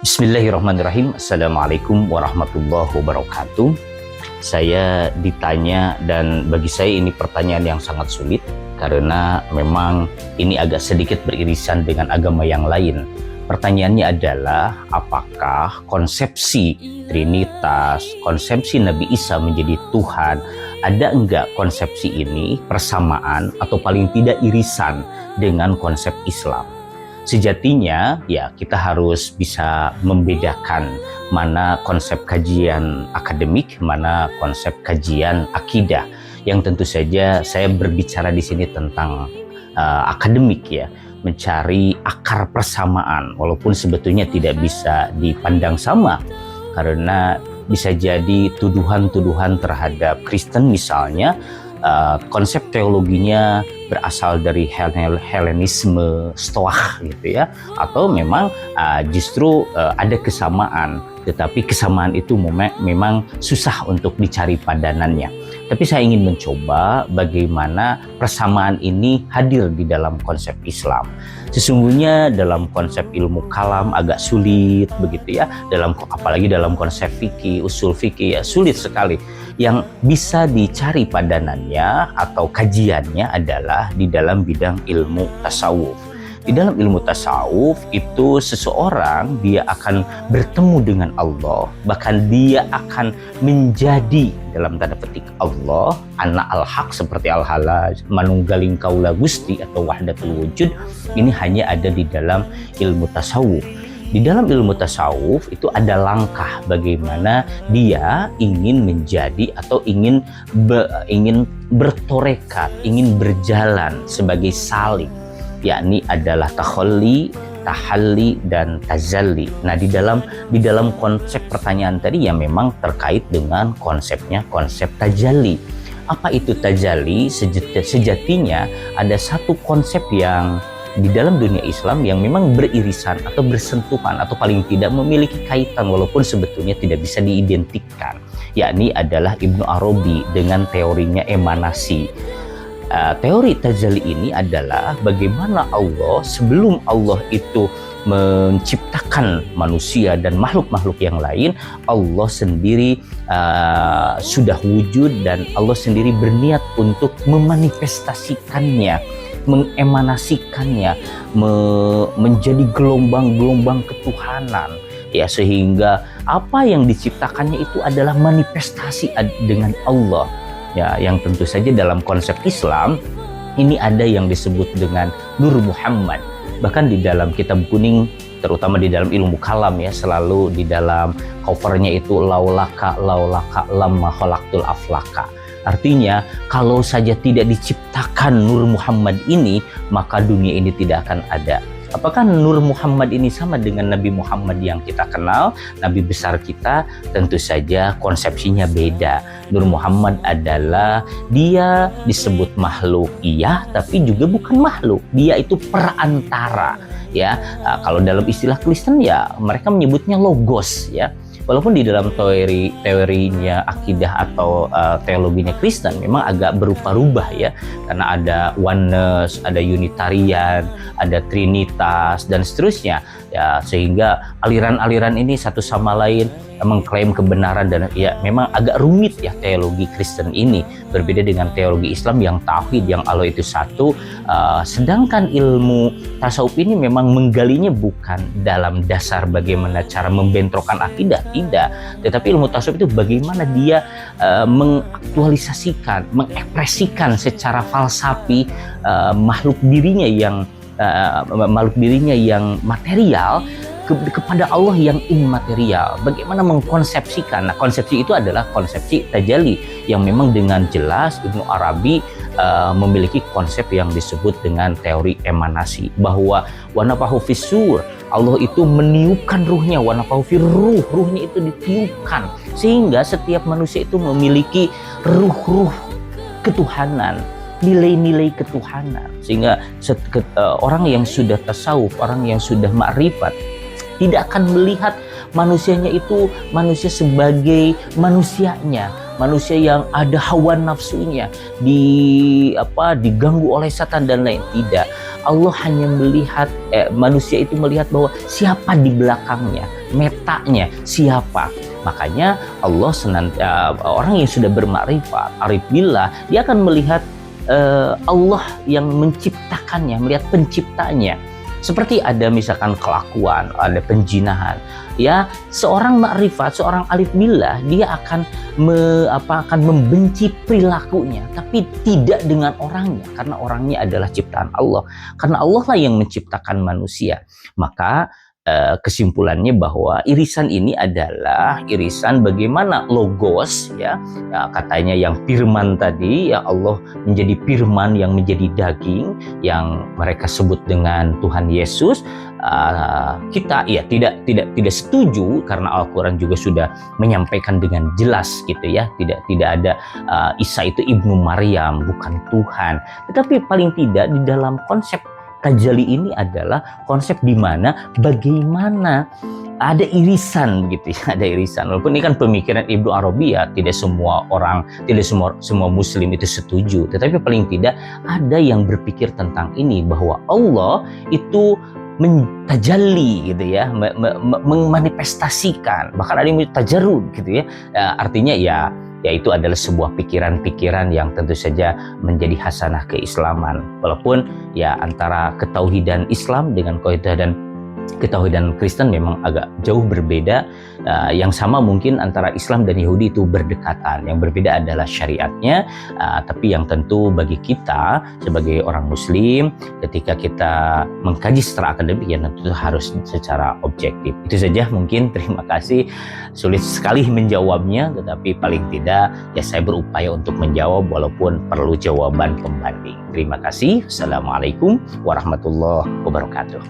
Bismillahirrahmanirrahim. Assalamualaikum warahmatullahi wabarakatuh. Saya ditanya dan bagi saya ini pertanyaan yang sangat sulit karena memang ini agak sedikit beririsan dengan agama yang lain. Pertanyaannya adalah apakah konsepsi Trinitas, konsepsi Nabi Isa menjadi Tuhan, ada enggak konsepsi ini persamaan atau paling tidak irisan dengan konsep Islam? Sejatinya ya kita harus bisa membedakan mana konsep kajian akademik, mana konsep kajian akidah. Yang tentu saja saya berbicara di sini tentang akademik ya, mencari akar persamaan walaupun sebetulnya tidak bisa dipandang sama karena bisa jadi tuduhan-tuduhan terhadap Kristen misalnya konsep teologinya berasal dari Helenisme, Stoa gitu ya, atau memang justru ada kesamaan, tetapi kesamaan itu memang susah untuk dicari padanannya. Tapi saya ingin mencoba bagaimana persamaan ini hadir di dalam konsep Islam. Sesungguhnya dalam konsep ilmu kalam agak sulit begitu ya, apalagi dalam konsep fikih, usul fikih ya sulit sekali. Yang bisa dicari padanannya atau kajiannya adalah di dalam bidang ilmu tasawuf. Di dalam ilmu tasawuf itu seseorang dia akan bertemu dengan Allah, bahkan dia akan menjadi dalam tanda petik Allah, anak al-haq seperti al-halaj, manunggaling kaula gusti atau wahdatul wujud. Ini hanya ada di dalam ilmu tasawuf. Di dalam ilmu tasawuf itu ada langkah bagaimana dia ingin menjadi atau ingin bertorekat, ingin berjalan sebagai salik, yakni adalah takhalli, tahalli, dan tazalli. Nah di dalam konsep pertanyaan tadi yang memang terkait dengan konsepnya konsep tajalli. Apa itu tajalli? Sejatinya ada satu konsep yang di dalam dunia Islam yang memang beririsan atau bersentuhan atau paling tidak memiliki kaitan walaupun sebetulnya tidak bisa diidentikan, yakni adalah Ibnu Arabi dengan teorinya emanasi. Teori tajalli ini adalah bagaimana Allah sebelum Allah itu menciptakan manusia dan makhluk-makhluk yang lain, Allah sendiri sudah wujud dan Allah sendiri berniat untuk memanifestasikannya, mengemanasikannya, menjadi gelombang-gelombang ketuhanan ya, sehingga apa yang diciptakannya itu adalah manifestasi dengan Allah ya, yang tentu saja dalam konsep Islam ini ada yang disebut dengan Nur Muhammad. Bahkan di dalam kitab kuning, terutama di dalam ilmu kalam ya, selalu di dalam covernya itu laulaka lamma khalaqtul aflaka. Artinya kalau saja tidak diciptakan Nur Muhammad ini, maka dunia ini tidak akan ada. Apakah Nur Muhammad ini sama dengan Nabi Muhammad yang kita kenal, Nabi besar kita? Tentu saja konsepsinya beda. Nur Muhammad adalah dia disebut makhluk, iya, tapi juga bukan makhluk. Dia itu perantara ya. Kalau dalam istilah Kristen ya mereka menyebutnya logos ya. Walaupun di dalam teorinya akidah atau teologinya Kristen memang agak berubah-ubah ya, karena ada oneness, ada unitarian, ada trinitas dan seterusnya ya, sehingga aliran-aliran ini satu sama lain mengklaim kebenaran dan ya memang agak rumit ya teologi Kristen ini, berbeda dengan teologi Islam yang tauhid, yang Allah itu satu. Sedangkan ilmu tasawuf ini memang menggalinya bukan dalam dasar bagaimana cara membentrokan akidah, tidak, tetapi ilmu tasawuf itu bagaimana dia mengaktualisasikan, mengekspresikan secara falsafi makhluk dirinya yang material kepada Allah yang immaterial. Bagaimana mengkonsepsikan? Nah, konsepsi itu adalah konsepsi tajalli yang memang dengan jelas Ibnu Arabi memiliki konsep yang disebut dengan teori emanasi, bahwa wanafahu fis-sur, Allah itu meniupkan ruhnya, wanafahu fir-ruh, ruhnya itu ditiupkan, sehingga setiap manusia itu memiliki ruh-ruh ketuhanan, nilai-nilai ketuhanan, sehingga orang yang sudah tasawuf, orang yang sudah ma'rifat tidak akan melihat manusianya itu manusia sebagai manusianya, manusia yang ada hawa nafsunya, diganggu oleh setan dan lain. Tidak. Allah hanya melihat manusia itu melihat bahwa siapa di belakangnya, metanya siapa. Makanya Allah orang yang sudah bermakrifat, arif billah, dia akan melihat Allah yang menciptakannya, melihat penciptanya. Seperti ada misalkan kelakuan, ada penjinahan, ya seorang makrifat, seorang alif billah, dia akan membenci perilakunya, tapi tidak dengan orangnya, karena orangnya adalah ciptaan Allah, karena Allah lah yang menciptakan manusia. Maka kesimpulannya bahwa irisan ini adalah irisan bagaimana logos, ya katanya yang firman tadi, ya Allah menjadi firman yang menjadi daging, yang mereka sebut dengan Tuhan Yesus. Kita ya tidak setuju, karena Al-Quran juga sudah menyampaikan dengan jelas gitu ya, tidak ada Isa itu ibnu Maryam, bukan Tuhan. Tetapi paling tidak di dalam konsep tajalli ini adalah konsep di mana bagaimana ada irisan gitu ya, ada irisan. Walaupun ini kan pemikiran Ibnu Arabi, ya tidak semua orang, tidak semua muslim itu setuju, tetapi paling tidak ada yang berpikir tentang ini, bahwa Allah itu mentajalli gitu ya, memanifestasikan, bahkan ada yang tajarrud gitu ya. Artinya ya itu adalah sebuah pikiran-pikiran yang tentu saja menjadi hasanah keislaman. Walaupun ya antara ketauhidan Islam dengan ketauhidan Kristen memang agak jauh berbeda. Yang sama mungkin antara Islam dan Yahudi itu berdekatan. Yang berbeda adalah syariatnya, tapi yang tentu bagi kita sebagai orang Muslim, ketika kita mengkaji secara akademik, ya tentu harus secara objektif. Itu saja mungkin. Terima kasih. Sulit sekali menjawabnya, tetapi paling tidak ya saya berupaya untuk menjawab walaupun perlu jawaban pembanding. Terima kasih. Assalamualaikum warahmatullahi wabarakatuh.